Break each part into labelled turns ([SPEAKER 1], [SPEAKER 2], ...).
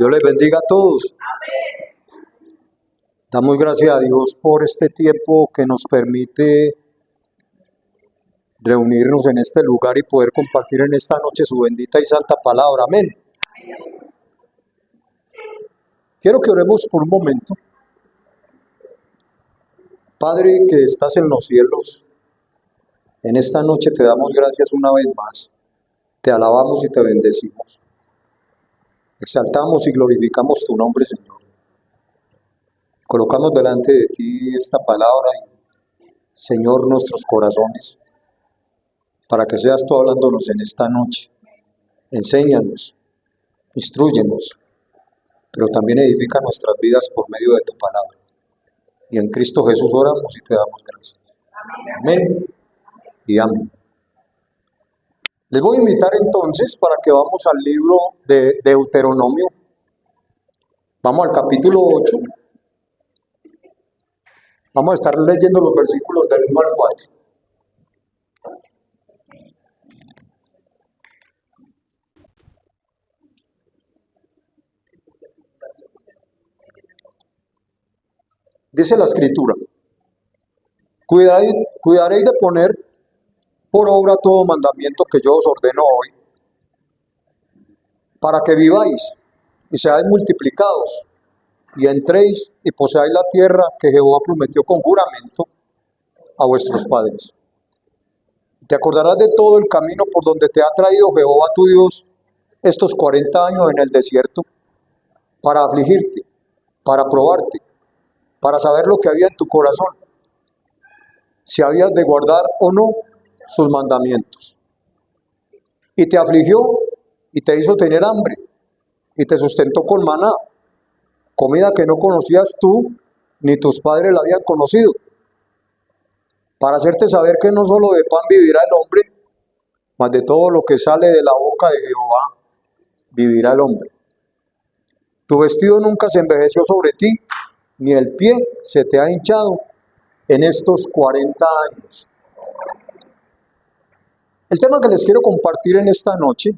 [SPEAKER 1] Dios les bendiga a todos. Damos gracias a Dios por este tiempo que nos permite reunirnos en este lugar y poder compartir en esta noche su bendita y santa palabra. Amén. Quiero que oremos por un momento. Padre que estás en los cielos, en esta noche te damos gracias una vez más. Te alabamos y te bendecimos. Exaltamos y glorificamos tu nombre, Señor. Colocamos delante de ti esta palabra y, Señor, nuestros corazones, para que seas tú hablándonos en esta noche. Enséñanos, instrúyenos, pero también edifica nuestras vidas por medio de tu palabra. Y en Cristo Jesús oramos y te damos gracias. Amén y amén. Les voy a invitar entonces para que vamos al libro de Deuteronomio. Vamos al capítulo 8. Vamos a estar leyendo los versículos del 1 al 4. Dice la Escritura: Cuidaréis de poner por obra todo mandamiento que yo os ordeno hoy, para que viváis y seáis multiplicados, y entréis y poseáis la tierra que Jehová prometió con juramento a vuestros padres. Te acordarás de todo el camino por donde te ha traído Jehová tu Dios estos 40 años en el desierto, para afligirte, para probarte, para saber lo que había en tu corazón, si habías de guardar o no sus mandamientos. Y te afligió y te hizo tener hambre, y te sustentó con maná, comida que no conocías tú, ni tus padres la habían conocido, para hacerte saber que no solo de pan vivirá el hombre, mas de todo lo que sale de la boca de Jehová vivirá el hombre. Tu vestido nunca se envejeció sobre ti, ni el pie se te ha hinchado en estos 40 años. El tema que les quiero compartir en esta noche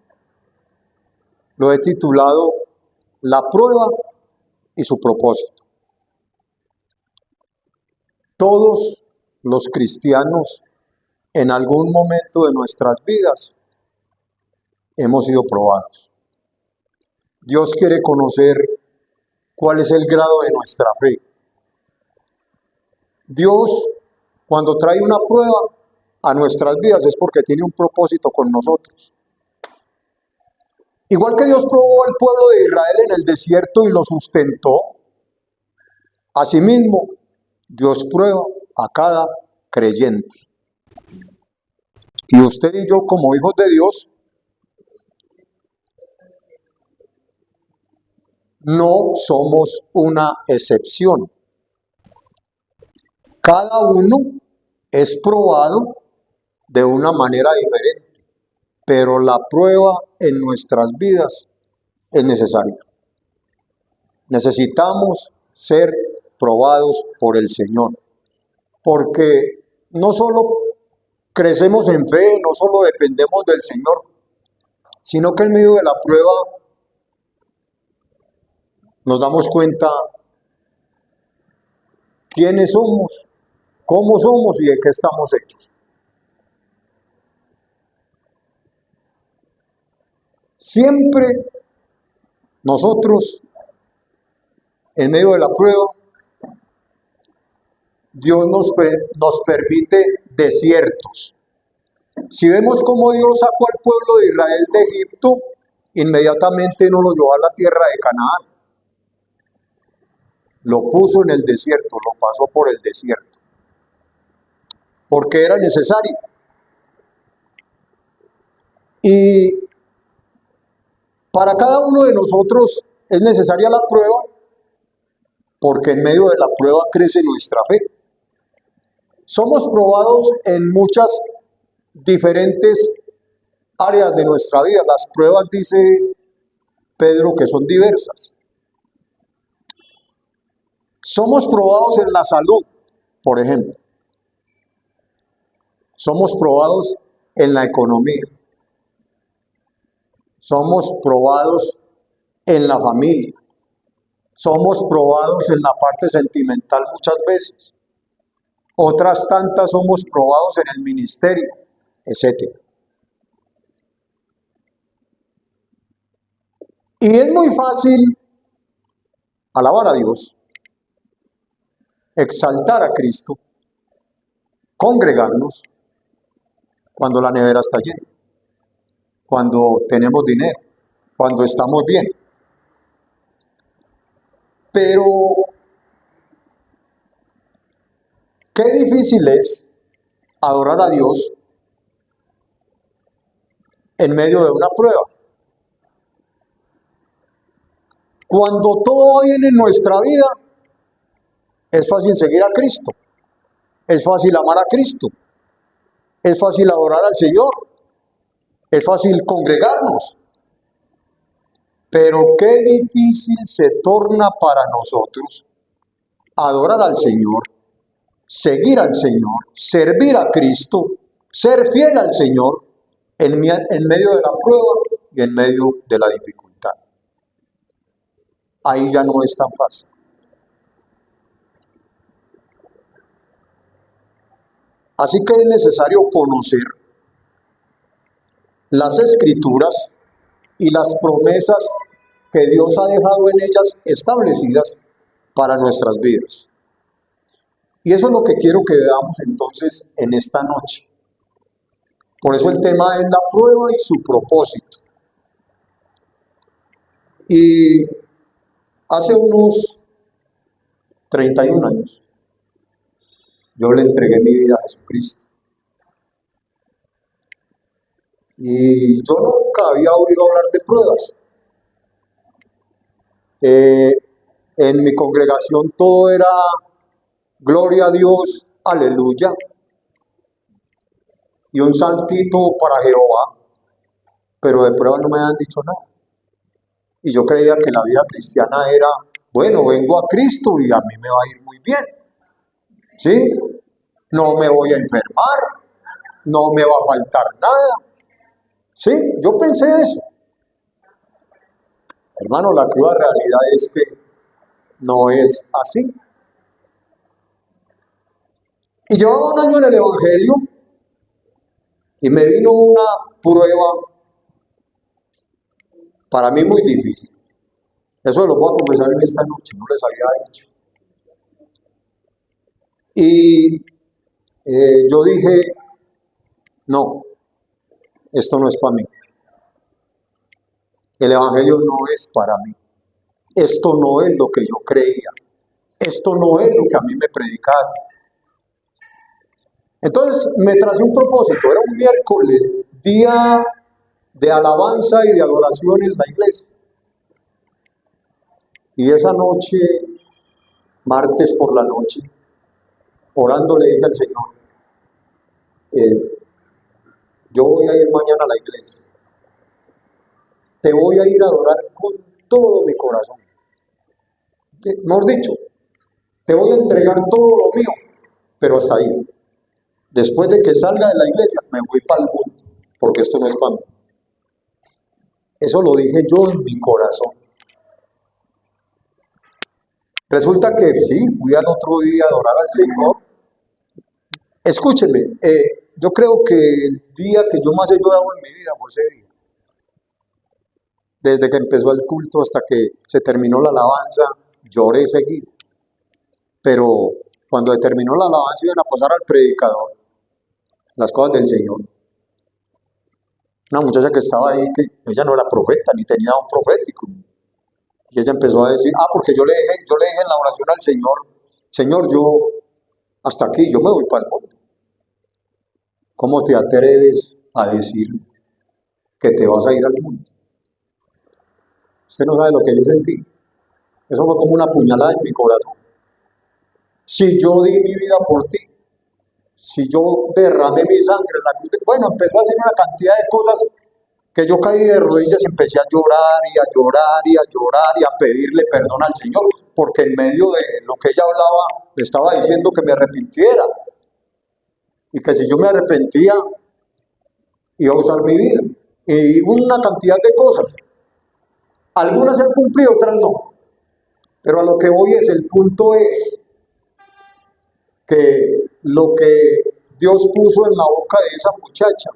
[SPEAKER 1] lo he titulado La prueba y su propósito. Todos los cristianos en algún momento de nuestras vidas hemos sido probados. Dios quiere conocer cuál es el grado de nuestra fe. Dios, cuando trae una prueba a nuestras vidas, es porque tiene un propósito con nosotros. Igual que Dios probó al pueblo de Israel en el desierto y lo sustentó, asimismo, Dios prueba a cada creyente. Y usted y yo, como hijos de Dios, no somos una excepción. Cada uno es probado de una manera diferente, pero la prueba en nuestras vidas es necesaria. Necesitamos ser probados por el Señor, porque no solo crecemos en fe, no solo dependemos del Señor, sino que en medio de la prueba nos damos cuenta quiénes somos, cómo somos y de qué estamos hechos. Siempre nosotros, en medio de la prueba, Dios nos permite desiertos. Si vemos cómo Dios sacó al pueblo de Israel de Egipto, inmediatamente no lo llevó a la tierra de Canaán. Lo puso en el desierto, lo pasó por el desierto, porque era necesario. Y para cada uno de nosotros es necesaria la prueba, porque en medio de la prueba crece nuestra fe. Somos probados en muchas diferentes áreas de nuestra vida. Las pruebas, dice Pedro, que son diversas. Somos probados en la salud, por ejemplo. Somos probados en la economía. Somos probados en la familia. Somos probados en la parte sentimental muchas veces. Otras tantas somos probados en el ministerio, etc. Y es muy fácil alabar a Dios, exaltar a Cristo, congregarnos cuando la nevera está llena, cuando tenemos dinero, cuando estamos bien. Pero qué difícil es adorar a Dios en medio de una prueba. Cuando todo va bien en nuestra vida, es fácil seguir a Cristo, es fácil amar a Cristo, es fácil adorar al Señor, es fácil congregarnos. Pero qué difícil se torna para nosotros adorar al Señor, seguir al Señor, servir a Cristo, ser fiel al Señor en medio de la prueba y en medio de la dificultad. Ahí ya no es tan fácil. Así que es necesario conocer las Escrituras y las promesas que Dios ha dejado en ellas establecidas para nuestras vidas. Y eso es lo que quiero que veamos entonces en esta noche. Por eso el tema es la prueba y su propósito. Y hace unos 31 años, yo le entregué mi vida a Jesucristo. Y yo nunca había oído hablar de pruebas. En mi congregación todo era gloria a Dios, aleluya, y un santito para Jehová, pero de prueba no me han dicho nada. Y yo creía que la vida cristiana era, bueno, vengo a Cristo y a mí me va a ir muy bien, ¿sí? No me voy a enfermar, no me va a faltar nada, ¿sí? Yo pensé eso. Hermano, la cruda realidad es que no es así. Y llevaba un año en el Evangelio y me vino una prueba para mí muy difícil. Eso lo voy a confesar en esta noche, no les había dicho. Y yo dije, no, esto no es para mí. El Evangelio no es para mí. Esto no es lo que yo creía. Esto no es lo que a mí me predicaron. Entonces me tracé un propósito. Era un miércoles, día de alabanza y de adoración en la iglesia. Y esa noche, martes por la noche, orando le dije al Señor, yo voy a ir mañana a la iglesia. Te voy a ir a adorar con todo mi corazón. Mejor dicho, te voy a entregar todo lo mío, pero hasta ahí. Después de que salga de la iglesia, me voy para el mundo, porque esto no es para mí. Eso lo dije yo en mi corazón. Resulta que sí, fui al otro día a adorar al Señor. Escúcheme, yo creo que el día que yo más he llorado en mi vida fue ese día. Desde que empezó el culto hasta que se terminó la alabanza, lloré seguido. Pero cuando terminó la alabanza iban a pasar al predicador las cosas del Señor. Una muchacha que estaba ahí, que ella no era profeta, ni tenía un profético. Y ella empezó a decir, porque yo le dije en la oración al Señor, yo hasta aquí, yo me voy para el mundo. ¿Cómo te atreves a decir que te vas a ir al mundo? Usted no sabe lo que yo sentí. Eso fue como una puñalada en mi corazón. Si yo di mi vida por ti, si yo derramé mi sangre en la cruz, bueno, empezó a hacer una cantidad de cosas que yo caí de rodillas y empecé a llorar y a llorar y a llorar y a pedirle perdón al Señor, porque en medio de lo que ella hablaba, le estaba diciendo que me arrepintiera y que si yo me arrepentía, iba a usar mi vida y una cantidad de cosas. Algunas se han cumplido, otras no. Pero a lo que voy es, el punto es que lo que Dios puso en la boca de esa muchacha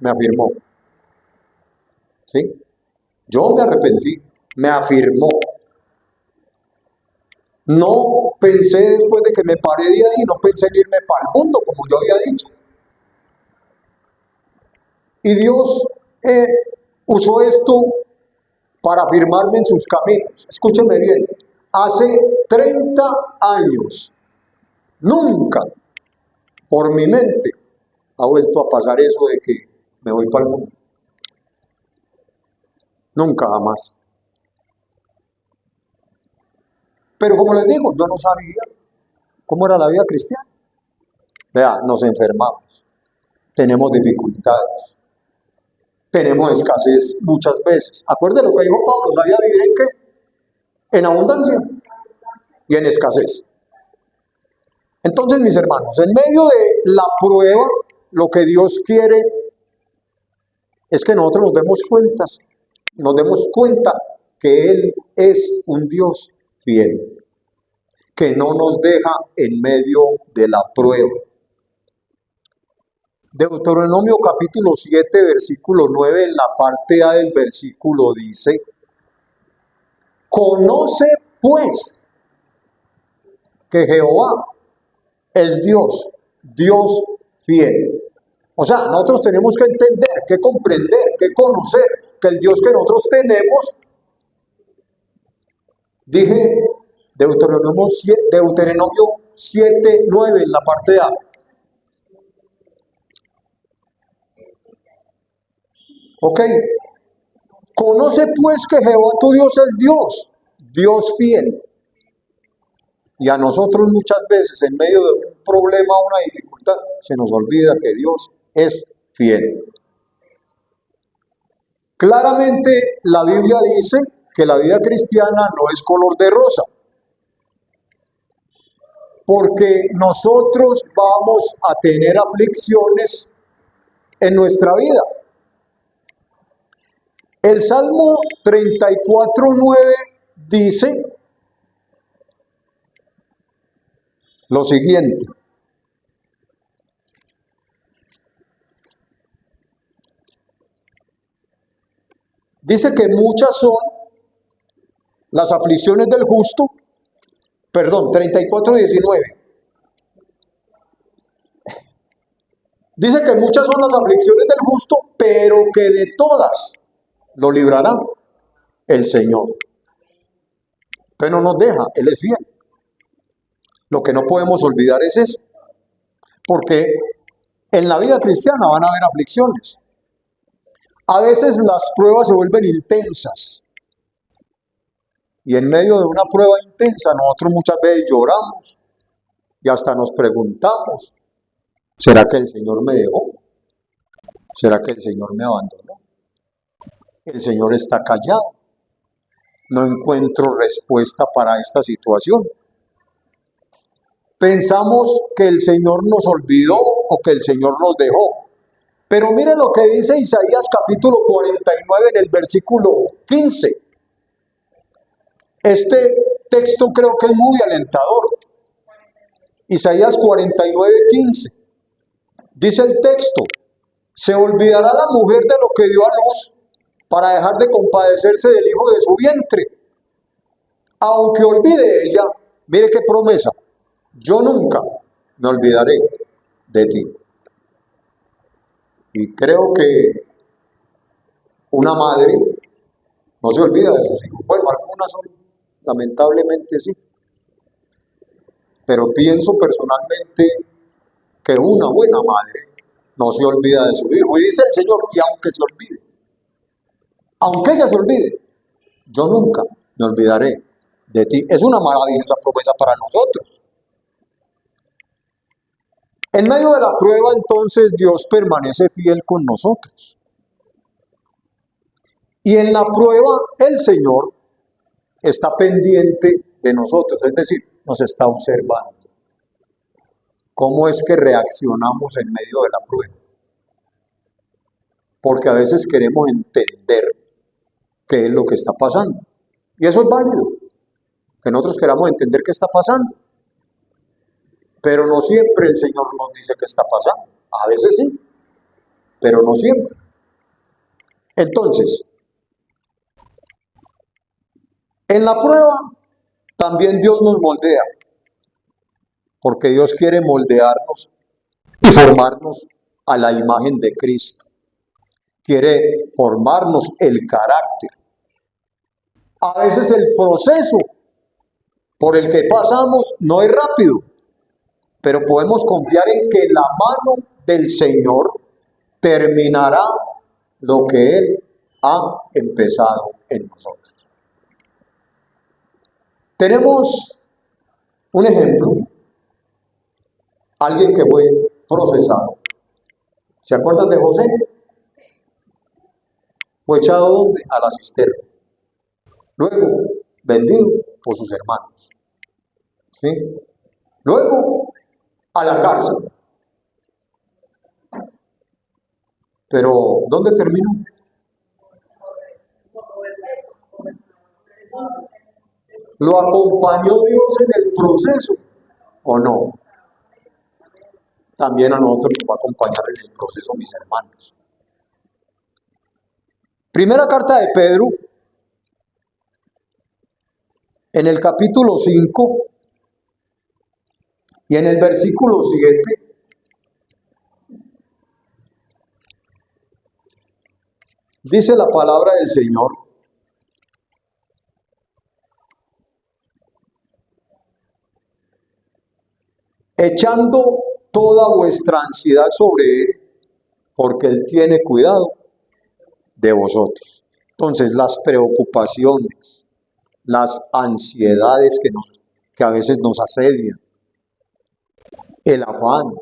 [SPEAKER 1] me afirmó. ¿Sí? Yo me arrepentí, me afirmó. No pensé después de que me paré de ahí, no pensé en irme para el mundo, como yo había dicho. Y Dios usó esto para afirmarme en sus caminos. Escúcheme bien, hace 30 años, nunca por mi mente ha vuelto a pasar eso de que me voy para el mundo. Nunca, jamás. Pero como les digo, yo no sabía cómo era la vida cristiana. Vea, nos enfermamos, tenemos dificultades, tenemos escasez muchas veces. Acuérdense lo que dijo Pablo, ¿sabía vivir en qué? En abundancia y en escasez. Entonces, mis hermanos, en medio de la prueba, lo que Dios quiere es que nosotros nos demos cuenta que Él es un Dios fiel, que no nos deja en medio de la prueba. Deuteronomio capítulo 7, versículo 9, en la parte A del versículo dice: conoce pues que Jehová es Dios, Dios fiel. O sea, nosotros tenemos que entender, que comprender, que conocer que el Dios que nosotros tenemos, dije Deuteronomio 7, 9 en la parte A. Ok, conoce pues que Jehová tu Dios es Dios, Dios fiel. Y a nosotros muchas veces en medio de un problema o una dificultad se nos olvida que Dios es fiel. Claramente la Biblia dice que la vida cristiana no es color de rosa, porque nosotros vamos a tener aflicciones en nuestra vida. El Salmo 34:9 dice lo siguiente: dice que muchas son las aflicciones del justo, 34:19. Dice que muchas son las aflicciones del justo, pero que de todas lo librará el Señor. Pero no nos deja, Él es fiel. Lo que no podemos olvidar es eso, porque en la vida cristiana van a haber aflicciones. A veces las pruebas se vuelven intensas. Y en medio de una prueba intensa, nosotros muchas veces lloramos y hasta nos preguntamos: ¿será que el Señor me dejó? ¿Será que el Señor me abandonó? El Señor está callado. No encuentro respuesta para esta situación. Pensamos que el Señor nos olvidó o que el Señor nos dejó. Pero mire lo que dice Isaías capítulo 49 en el versículo 15. Este texto creo que es muy alentador. Isaías 49:15. Dice el texto: se olvidará la mujer de lo que dio a luz para dejar de compadecerse del hijo de su vientre. Aunque olvide ella, mire qué promesa: yo nunca me olvidaré de ti. Y creo que una madre no se olvida de sus hijos. Bueno, algunas son, lamentablemente sí. Pero pienso personalmente que una buena madre no se olvida de su hijo. Y dice el Señor: y aunque se olvide, aunque ella se olvide, yo nunca me olvidaré de ti. Es una maravillosa promesa para nosotros. En medio de la prueba, entonces, Dios permanece fiel con nosotros. Y en la prueba, el Señor está pendiente de nosotros, es decir, nos está observando. ¿Cómo es que reaccionamos en medio de la prueba? Porque a veces queremos entender qué es lo que está pasando. Y eso es válido, que nosotros queramos entender qué está pasando. Pero no siempre el Señor nos dice qué está pasando. A veces sí, pero no siempre. Entonces, en la prueba también Dios nos moldea, porque Dios quiere moldearnos y formarnos a la imagen de Cristo. Quiere formarnos el carácter. A veces el proceso por el que pasamos no es rápido, pero podemos confiar en que la mano del Señor terminará lo que Él ha empezado en nosotros. Tenemos un ejemplo, alguien que fue procesado. ¿Se acuerdan de José? Fue echado ¿dónde? A la cisterna. Luego, vendido por sus hermanos. ¿Sí? Luego, a la cárcel. Pero, ¿dónde terminó? ¿Lo acompañó Dios en el proceso o no? También a nosotros nos va a acompañar en el proceso, mis hermanos. Primera carta de Pedro, en el capítulo 5 y en el versículo 7, dice la palabra del Señor: echando toda vuestra ansiedad sobre Él, porque Él tiene cuidado de vosotros. Entonces, las preocupaciones, las ansiedades que a veces nos asedian, el afán,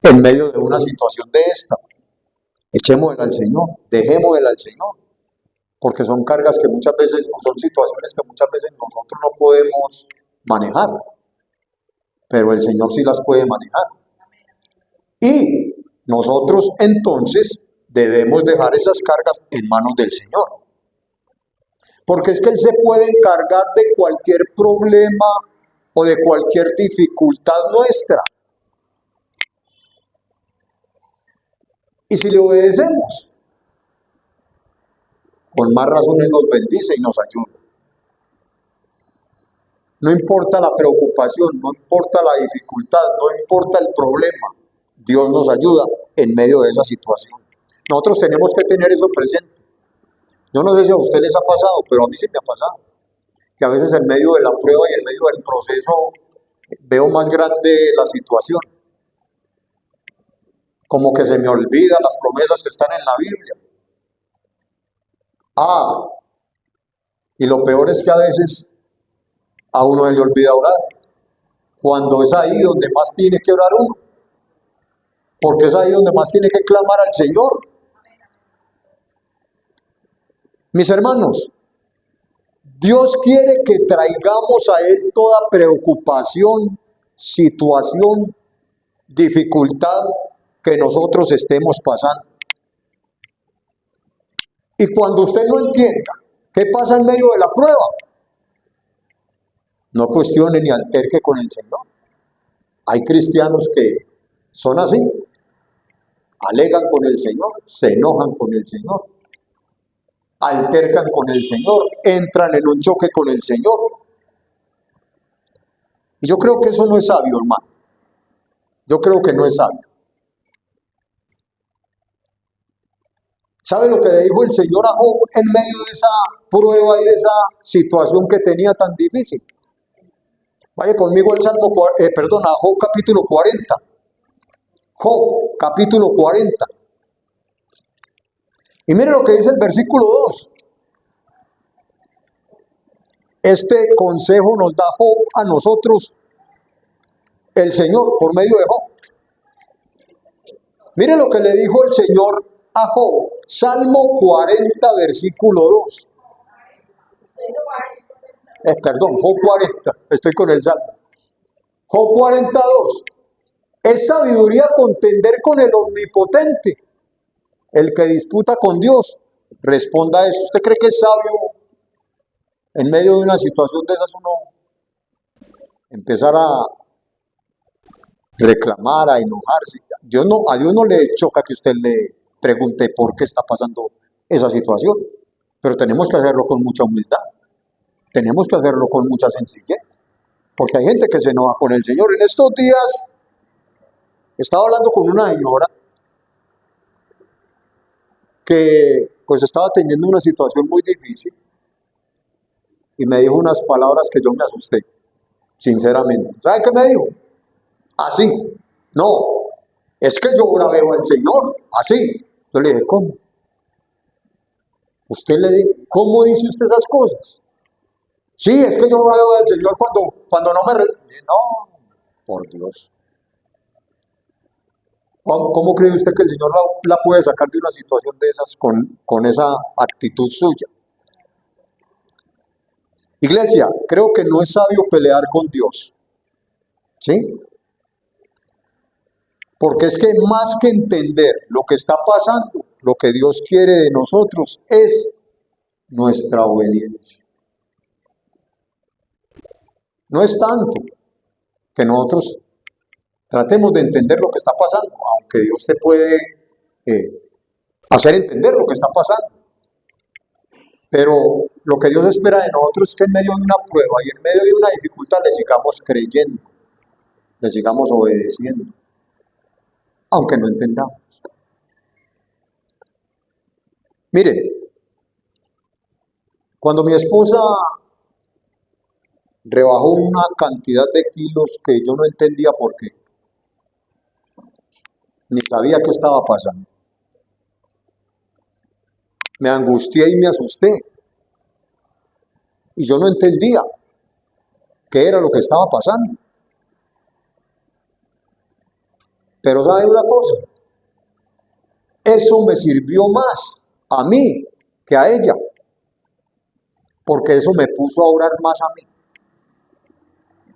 [SPEAKER 1] en medio de una situación de esta, echémosla al Señor, dejémosla al Señor, porque son cargas que muchas veces, son situaciones que muchas veces nosotros no podemos manejar, pero el Señor sí las puede manejar. Y nosotros entonces debemos dejar esas cargas en manos del Señor. Porque es que Él se puede encargar de cualquier problema o de cualquier dificultad nuestra. Y si le obedecemos, con más razón Él nos bendice y nos ayuda. No importa la preocupación, no importa la dificultad, no importa el problema, Dios nos ayuda en medio de esa situación. Nosotros tenemos que tener eso presente. Yo no sé si a ustedes les ha pasado, pero a mí sí me ha pasado, que a veces en medio de la prueba y en medio del proceso veo más grande la situación. Como que se me olvidan las promesas que están en la Biblia. Y lo peor es que a veces a uno se le olvida orar, cuando es ahí donde más tiene que orar uno, porque es ahí donde más tiene que clamar al Señor. Mis hermanos, Dios quiere que traigamos a Él toda preocupación, situación, dificultad que nosotros estemos pasando. Y cuando usted no entienda qué pasa en medio de la prueba, no cuestione ni alterque con el Señor. Hay cristianos que son así, alegan con el Señor, se enojan con el Señor, altercan con el Señor, entran en un choque con el Señor. Y yo creo que eso no es sabio, hermano. Yo creo que no es sabio. ¿Sabe lo que le dijo el Señor a Job en medio de esa prueba y de esa situación que tenía tan difícil? Vaya conmigo al a Job capítulo 40. Job capítulo 40. Y mire lo que dice el versículo 2. Este consejo nos da Job a nosotros, el Señor, por medio de Job. Mire lo que le dijo el Señor a Job. Salmo 40, versículo 2. Job 40, estoy con el Salmo. Job 42. Es sabiduría contender con el omnipotente, el que disputa con Dios, Responda a eso. ¿Usted cree que es sabio en medio de una situación de esas uno empezar a reclamar, a enojarse? A Dios no le choca que usted le pregunte por qué está pasando esa situación, pero tenemos que hacerlo con mucha humildad, tenemos que hacerlo con mucha sencillez, porque hay gente que se enoja con el Señor. En estos días estaba hablando con una señora que pues estaba teniendo una situación muy difícil y me dijo unas palabras que yo me asusté, sinceramente. ¿Sabe qué me dijo? Así, no, es que yo ahora veo al Señor, así. Yo le dije, ¿cómo? Usted le dice, ¿cómo dice usted esas cosas? Sí, es que yo veo al Señor cuando no me... No, por Dios. ¿Cómo cree usted que el Señor la puede sacar de una situación de esas con esa actitud suya? Iglesia, creo que no es sabio pelear con Dios, ¿sí? Porque es que más que entender lo que está pasando, lo que Dios quiere de nosotros es nuestra obediencia. No es tanto que nosotros tratemos de entender lo que está pasando, aunque Dios te puede hacer entender lo que está pasando. Pero lo que Dios espera de nosotros es que en medio de una prueba y en medio de una dificultad le sigamos creyendo, le sigamos obedeciendo, aunque no entendamos. Mire, cuando mi esposa rebajó una cantidad de kilos que yo no entendía por qué, ni sabía qué estaba pasando, me angustié y me asusté, y yo no entendía qué era lo que estaba pasando. Pero ¿sabe una cosa? Eso me sirvió más a mí que a ella, porque eso me puso a orar más a mí.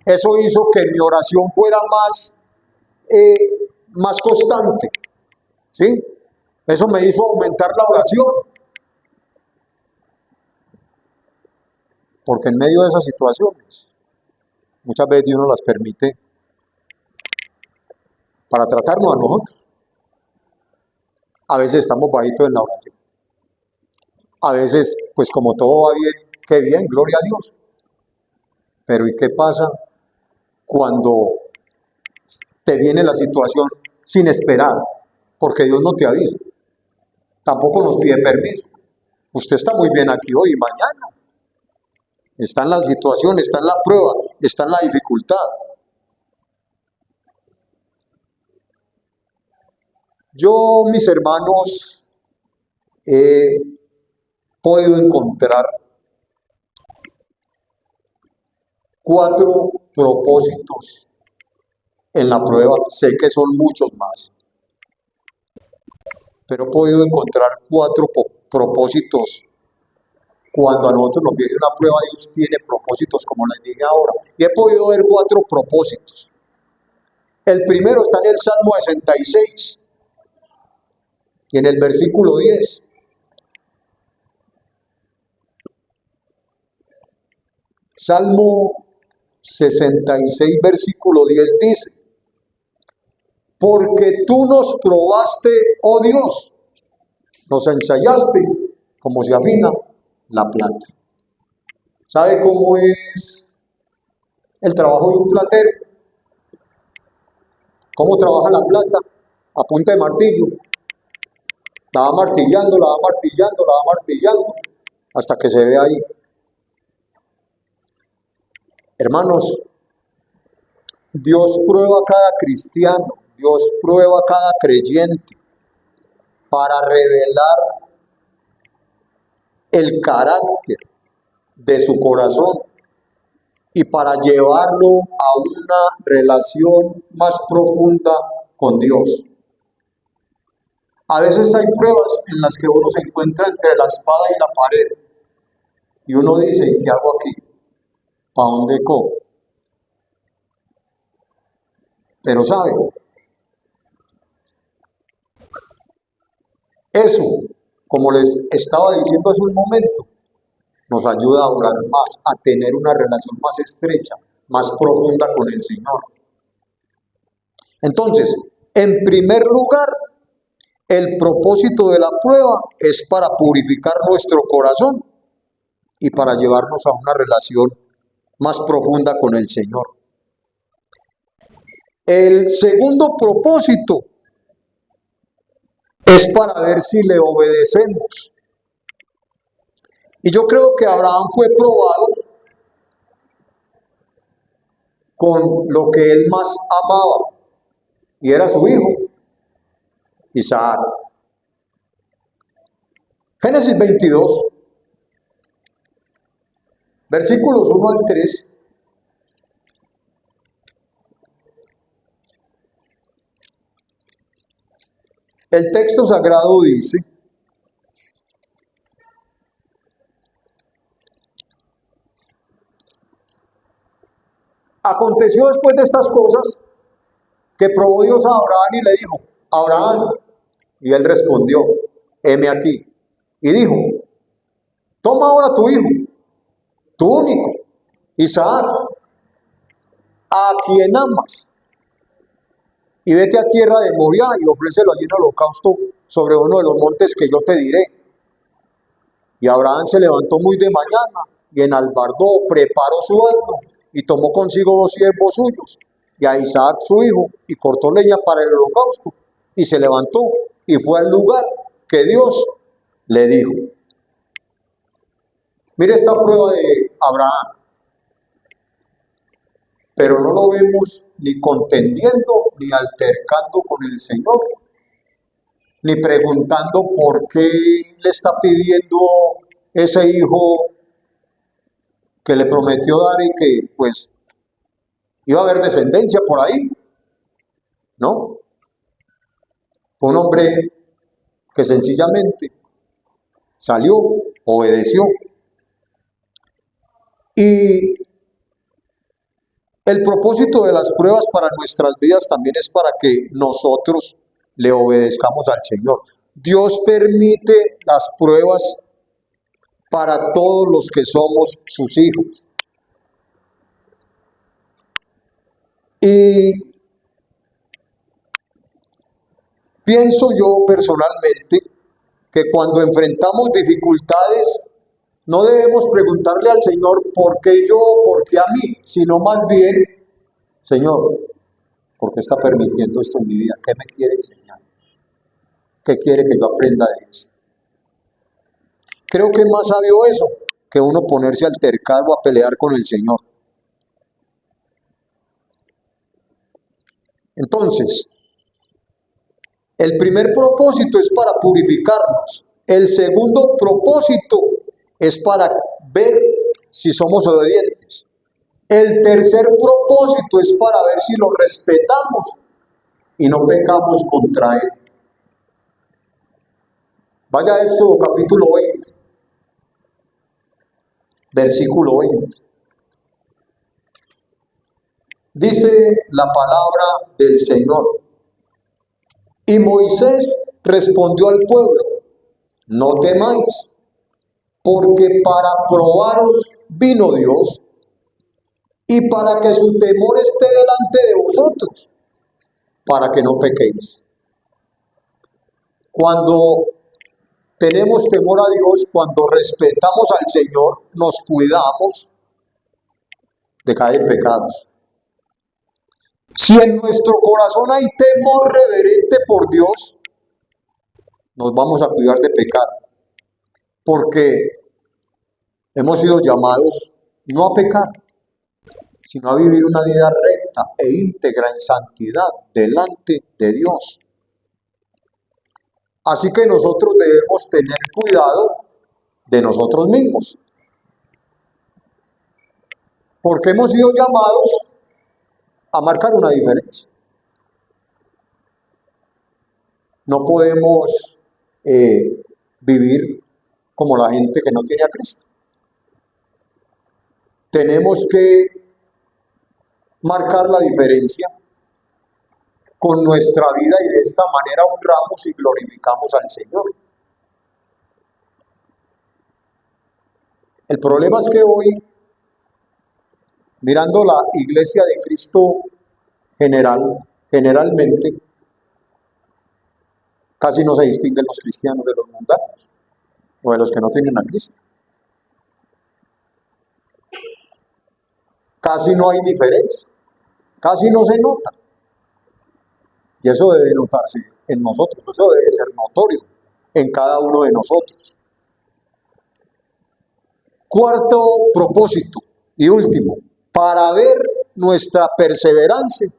[SPEAKER 1] Eso hizo que mi oración fuera más constante, ¿sí? Eso me hizo aumentar la oración, porque en medio de esas situaciones, muchas veces Dios nos las permite para tratarnos a nosotros. A veces estamos bajitos en la oración. A veces, pues como todo va bien, qué bien, gloria a Dios. Pero ¿y qué pasa cuando te viene la situación sin esperar? Porque Dios no te avisa. Tampoco nos pide permiso. Usted está muy bien aquí hoy y mañana. Está en la situación, está en la prueba, está en la dificultad. Yo, mis hermanos, he podido encontrar 4 propósitos en la prueba. Sé que son muchos más, pero he podido encontrar 4 propósitos. Cuando a nosotros nos viene una prueba, Dios tiene propósitos, como les dije ahora. Y he podido ver 4 propósitos. El primero está en el Salmo 66 y en el versículo 10. Salmo 66, versículo 10 dice: porque tú nos probaste, oh Dios, nos ensayaste como se afina la plata. ¿Sabe cómo es el trabajo de un platero? ¿Cómo trabaja la plata? A punta de martillo. La va martillando, la va martillando, la va martillando, hasta que se ve ahí. Hermanos, Dios prueba a cada cristiano, Dios prueba a cada creyente para revelar el carácter de su corazón y para llevarlo a una relación más profunda con Dios. A veces hay pruebas en las que uno se encuentra entre la espada y la pared y uno dice, ¿qué hago aquí? ¿Para dónde cojo? Pero ¿sabe? Eso como les estaba diciendo hace un momento, nos ayuda a orar más, a tener una relación más estrecha, más profunda con el Señor. Entonces, en primer lugar, el propósito de la prueba es para purificar nuestro corazón y para llevarnos a una relación más profunda con el Señor. El segundo propósito es para ver si le obedecemos. Y yo creo que Abraham fue probado con lo que él más amaba, y era su hijo, Isaac. Génesis 22, versículos 1 al 3. El texto sagrado dice: aconteció después de estas cosas que probó Dios a Abraham y le dijo: Abraham. Y él respondió: heme aquí. Y dijo: toma ahora tu hijo, tu único, Isaac, a quien amas, y vete a tierra de Moria y ofrécelo allí en holocausto sobre uno de los montes que yo te diré. Y Abraham se levantó muy de mañana y enalbardó, preparó su asno y tomó consigo 2 siervos suyos y a Isaac su hijo, y cortó leña para el holocausto, y se levantó y fue al lugar que Dios le dijo. Mire esta prueba de Abraham, pero no lo vemos ni contendiendo ni altercando con el Señor, ni preguntando por qué le está pidiendo ese hijo que le prometió dar y que pues iba a haber descendencia por ahí, ¿no? Fue un hombre que sencillamente salió, obedeció. Y el propósito de las pruebas para nuestras vidas también es para que nosotros le obedezcamos al Señor. Dios permite las pruebas para todos los que somos sus hijos. Y pienso yo personalmente que cuando enfrentamos dificultades, no debemos preguntarle al Señor por qué yo, por qué a mí, sino más bien: Señor, ¿por qué está permitiendo esto en mi vida? ¿Qué me quiere enseñar? ¿Qué quiere que yo aprenda de esto? Creo que es más sabio eso que uno ponerse a altercar o a pelear con el Señor. Entonces, el primer propósito es para purificarnos. El segundo propósito es para ver si somos obedientes. El tercer propósito es para ver si lo respetamos y no pecamos contra él. Vaya a Éxodo capítulo 20, versículo 20. Dice la palabra del Señor: y Moisés respondió al pueblo: no temáis, porque para probaros vino Dios, y para que su temor esté delante de vosotros, para que no pequéis. Cuando tenemos temor a Dios, cuando respetamos al Señor, nos cuidamos de caer en pecados. Si en nuestro corazón hay temor reverente por Dios, nos vamos a cuidar de pecar, porque hemos sido llamados no a pecar, sino a vivir una vida recta e íntegra en santidad delante de Dios. Así que nosotros debemos tener cuidado de nosotros mismos, porque hemos sido llamados a marcar una diferencia. No podemos vivir como la gente que no tiene a Cristo. Tenemos que marcar la diferencia con nuestra vida y de esta manera honramos y glorificamos al Señor. El problema es que hoy, mirando la iglesia de Cristo generalmente, casi no se distinguen los cristianos de los mundanos o de los que no tienen a Cristo. Casi no hay diferencia, casi no se nota. Y eso debe notarse en nosotros, eso debe ser notorio en cada uno de nosotros. Cuarto propósito y último, para ver nuestra perseverancia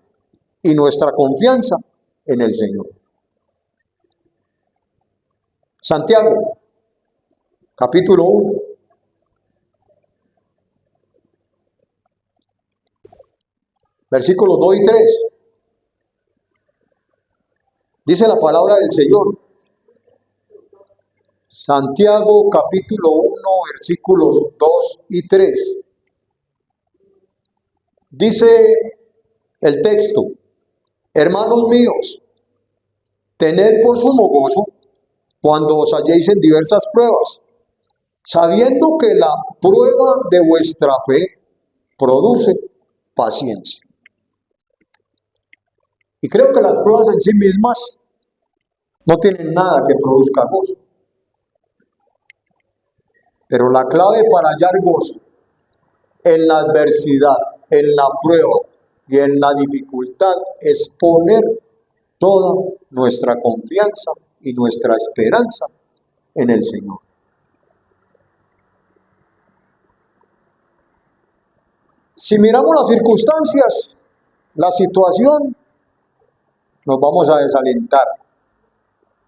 [SPEAKER 1] y nuestra confianza en el Señor. Santiago, capítulo 1. Versículos 2 y 3. Dice la palabra del Señor. Santiago capítulo 1, versículos 2 y 3. Dice el texto: hermanos míos, tened por sumo gozo cuando os halléis en diversas pruebas, sabiendo que la prueba de vuestra fe produce paciencia. Y creo que las pruebas en sí mismas no tienen nada que produzca gozo. Pero la clave para hallar gozo en la adversidad, en la prueba y en la dificultad es poner toda nuestra confianza y nuestra esperanza en el Señor. Si miramos las circunstancias, la situación, nos vamos a desalentar,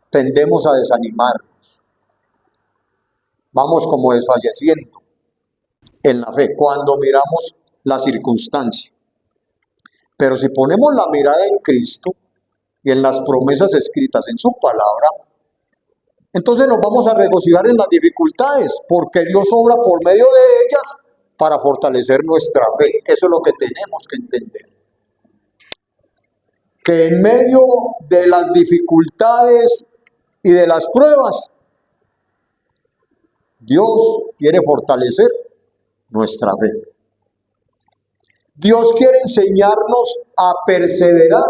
[SPEAKER 1] tendemos a desanimarnos, vamos como desfalleciendo en la fe cuando miramos la circunstancia. Pero si ponemos la mirada en Cristo y en las promesas escritas en su palabra, entonces nos vamos a regocijar en las dificultades, porque Dios obra por medio de ellas para fortalecer nuestra fe. Eso es lo que tenemos que entender. Que en medio de las dificultades y de las pruebas, Dios quiere fortalecer nuestra fe. Dios quiere enseñarnos a perseverar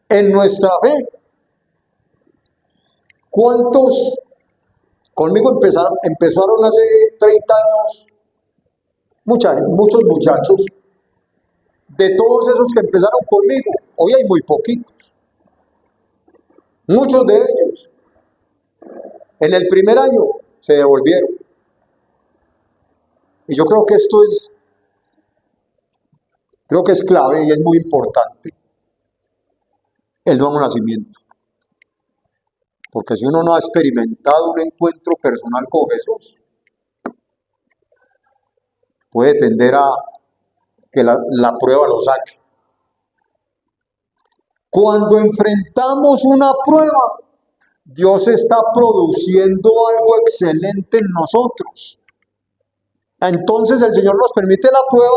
[SPEAKER 1] en nuestra fe. ¿Cuántos conmigo empezaron hace 30 años? Muchos muchachos. De todos esos que empezaron conmigo, hoy hay muy poquitos. Muchos de ellos en el primer año se devolvieron. Y yo creo que creo que es clave y es muy importante el nuevo nacimiento. Porque si uno no ha experimentado un encuentro personal con Jesús, puede tender a que la prueba lo saque. Cuando enfrentamos una prueba, Dios está produciendo algo excelente en nosotros. Entonces el Señor nos permite la prueba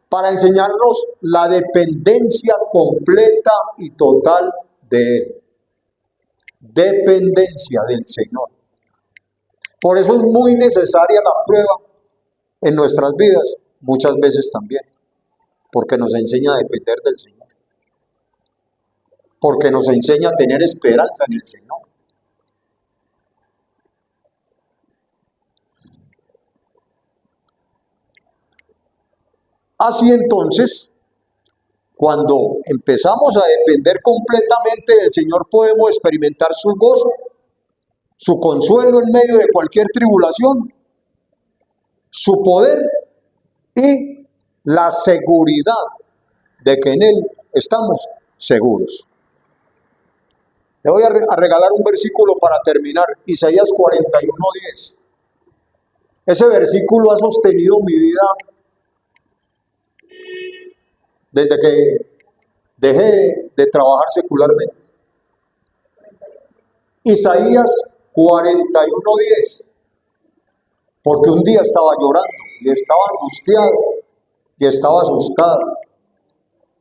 [SPEAKER 1] para enseñarnos la dependencia completa y total de Él. Dependencia del Señor. Por eso es muy necesaria la prueba en nuestras vidas, muchas veces también, porque nos enseña a depender del Señor, porque nos enseña a tener esperanza en el Señor. Así entonces, cuando empezamos a depender completamente del Señor, podemos experimentar su gozo, su consuelo en medio de cualquier tribulación, su poder y la seguridad de que en Él estamos seguros. Le voy a regalar un versículo para terminar, Isaías 41:10. Ese versículo ha sostenido mi vida desde que dejé de trabajar secularmente. Isaías 41:10. Porque un día estaba llorando y estaba angustiado y estaba asustado.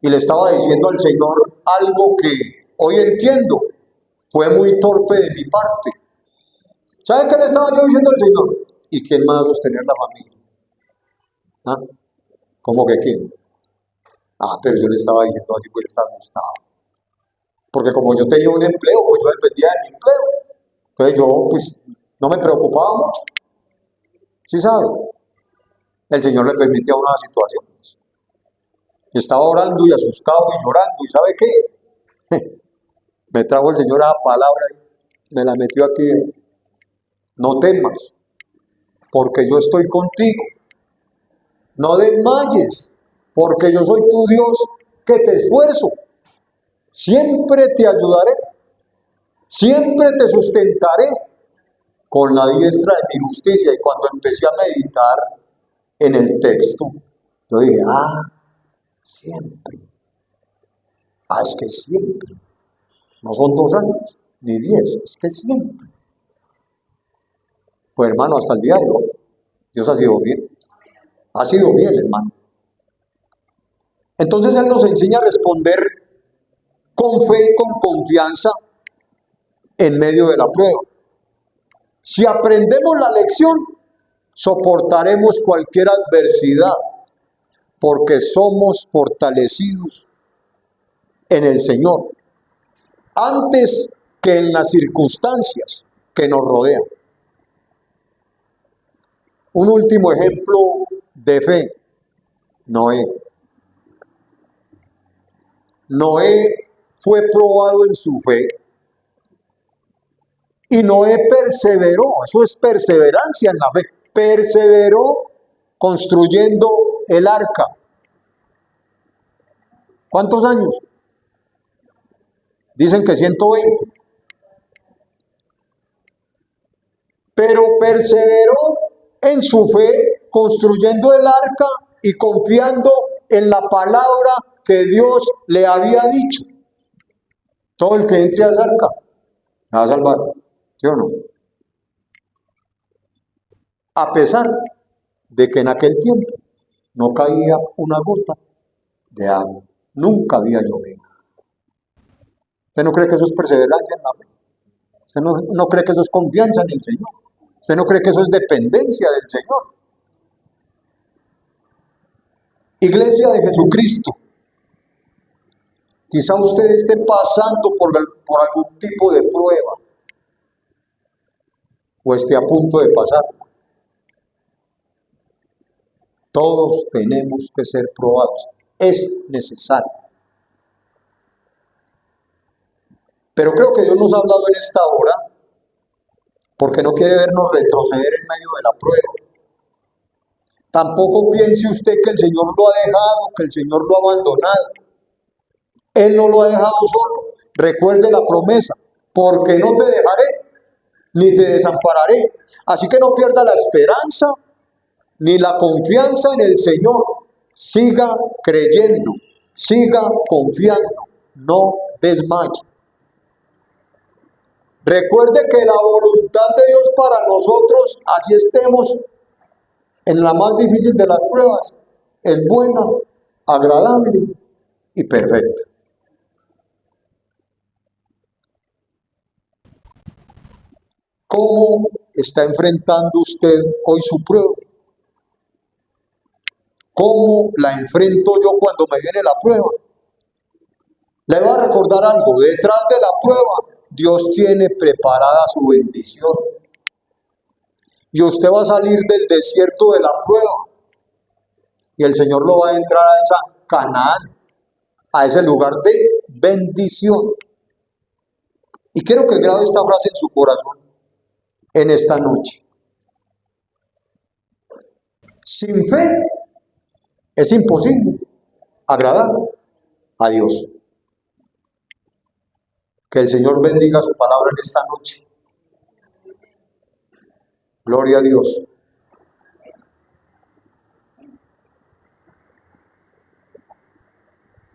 [SPEAKER 1] Y le estaba diciendo al Señor algo que hoy entiendo fue muy torpe de mi parte. ¿Sabe qué le estaba yo diciendo al Señor? ¿Y quién más va a sostener la familia? ¿Ah? ¿Cómo que quién? Pero yo le estaba diciendo así, pues yo estaba asustado. Porque como yo tenía un empleo, pues yo dependía de mi empleo. Entonces yo, pues, no me preocupaba mucho. ¿Sí sabe? El Señor le permitía unas situaciones. Y estaba orando y asustado y llorando. ¿Y sabe qué? Me trajo el Señor a la palabra y me la metió aquí. No temas, porque yo estoy contigo. No desmayes, porque yo soy tu Dios que te esfuerzo. Siempre te ayudaré. Siempre te sustentaré con la diestra de mi justicia. Y cuando empecé a meditar en el texto, yo dije, siempre. Es que siempre. No son 2 años, ni 10, es que siempre. Pues hermano, hasta el diario, Dios ha sido fiel. Ha sido fiel, hermano. Entonces Él nos enseña a responder con fe y con confianza en medio de la prueba. Si aprendemos la lección, soportaremos cualquier adversidad, porque somos fortalecidos en el Señor, antes que en las circunstancias que nos rodean. Un último ejemplo de fe, Noé. Noé fue probado en su fe y Noé perseveró, eso es perseverancia en la fe, perseveró construyendo el arca. ¿Cuántos años? Dicen que 120. Pero perseveró en su fe, construyendo el arca y confiando en la palabra que Dios le había dicho. Todo el que entre a esa arca se va a salvar, ¿sí o no? A pesar de que en aquel tiempo no caía una gota de agua, nunca había llovido. ¿Usted no cree que eso es perseverancia en la fe? ¿Usted no cree que eso es confianza en el Señor? ¿Usted no cree que eso es dependencia del Señor? Iglesia de Jesucristo, quizá usted esté pasando por algún tipo de prueba o esté a punto de pasar. Todos tenemos que ser probados. Es necesario. Pero creo que Dios nos ha hablado en esta hora porque no quiere vernos retroceder en medio de la prueba. Tampoco piense usted que el Señor lo ha dejado, que el Señor lo ha abandonado. Él no lo ha dejado solo. Recuerde la promesa, porque no te dejaré, ni te desampararé. Así que no pierda la esperanza, ni la confianza en el Señor. Siga creyendo, siga confiando, no desmaye. Recuerde que la voluntad de Dios para nosotros, así estemos en la más difícil de las pruebas, es buena, agradable y perfecta. ¿Cómo está enfrentando usted hoy su prueba? ¿Cómo la enfrento yo cuando me viene la prueba? Le voy a recordar algo, detrás de la prueba, Dios tiene preparada su bendición. Y usted va a salir del desierto de la prueba. Y el Señor lo va a entrar a esa Canaán, a ese lugar de bendición. Y quiero que grabe esta frase en su corazón en esta noche. Sin fe es imposible agradar a Dios. Que el Señor bendiga su palabra en esta noche. Gloria a Dios.